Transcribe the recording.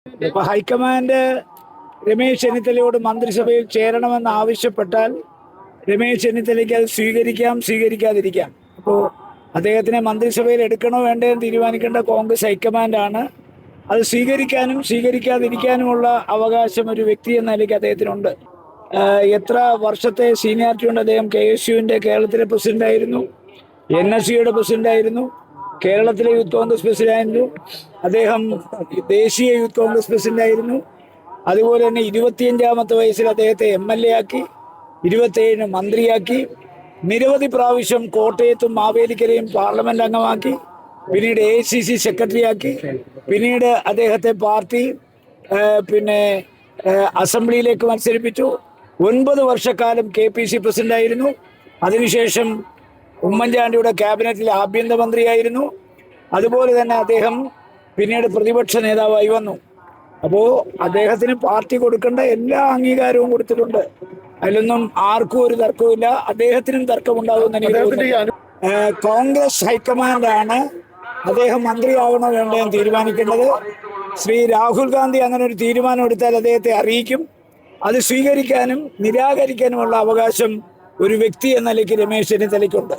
ഇപ്പൊ ഹൈക്കമാൻഡ് രമേശ് ചെന്നിത്തലയോട് മന്ത്രിസഭയിൽ ചേരണമെന്ന് ആവശ്യപ്പെട്ടാൽ രമേശ് ചെന്നിത്തലയ്ക്ക് അത് സ്വീകരിക്കാം, സ്വീകരിക്കാതിരിക്കാം. അപ്പോൾ അദ്ദേഹത്തിനെ മന്ത്രിസഭയിൽ എടുക്കണോ വേണ്ടോ എന്ന് തീരുമാനിക്കേണ്ട കോൺഗ്രസ് ഹൈക്കമാൻഡാണ്. അത് സ്വീകരിക്കാനും സ്വീകരിക്കാതിരിക്കാനുമുള്ള അവകാശം ഒരു വ്യക്തി എന്ന നിലയ്ക്ക് അദ്ദേഹത്തിനുണ്ട്. എത്ര വർഷത്തെ സീനിയോറിറ്റി ഉണ്ട് അദ്ദേഹം. KSUവിൻ്റെ കേരളത്തിലെ പ്രസിഡന്റായിരുന്നു, NSCയുടെ പ്രസിഡന്റായിരുന്നു, കേരളത്തിലെ യൂത്ത് കോൺഗ്രസ് പ്രസിഡന്റായിരുന്നു, അദ്ദേഹം ദേശീയ യൂത്ത് കോൺഗ്രസ് പ്രസിഡന്റായിരുന്നു. അതുപോലെ തന്നെ 25ാമത്തെ വയസ്സിൽ അദ്ദേഹത്തെ MLA ആക്കി, 27 മന്ത്രിയാക്കി, നിരവധി പ്രാവശ്യം കോട്ടയത്തും മാവേലിക്കരയും പാർലമെന്റ് അംഗമാക്കി, പിന്നീട് AICC സെക്രട്ടറിയാക്കി, പിന്നീട് അദ്ദേഹത്തെ പാർട്ടി അസംബ്ലിയിലേക്ക് മത്സരിപ്പിച്ചു. 9 വർഷക്കാലം KPC പ്രസിഡന്റായിരുന്നു. അതിനുശേഷം ഉമ്മൻചാണ്ടിയുടെ ക്യാബിനറ്റിൽ ആഭ്യന്തരമന്ത്രിയായിരുന്നു. അതുപോലെ തന്നെ അദ്ദേഹം പിന്നീട് പ്രതിപക്ഷ നേതാവായി വന്നു. അപ്പോൾ അദ്ദേഹത്തിന് പാർട്ടി കൊടുക്കേണ്ട എല്ലാ അംഗീകാരവും കൊടുത്തിട്ടുണ്ട്. അതിലൊന്നും ആർക്കും ഒരു തർക്കവുമില്ല. അദ്ദേഹത്തിനും തർക്കമുണ്ടാകുമെന്ന് എനിക്ക് തോന്നുന്നു. കോൺഗ്രസ് ഹൈക്കമാൻഡാണ് അദ്ദേഹം മന്ത്രിയാകണോ വേണ്ടോ എന്ന് തീരുമാനിക്കേണ്ടത്. ശ്രീ രാഹുൽ ഗാന്ധി അങ്ങനെ ഒരു തീരുമാനം എടുത്താൽ അദ്ദേഹത്തെ അറിയിക്കും. അത് സ്വീകരിക്കാനും നിരാകരിക്കാനുമുള്ള അവകാശം ഒരു വ്യക്തി എന്ന നിലയ്ക്ക് രമേശ് ചെന്നിത്തലയ്ക്കുണ്ട്.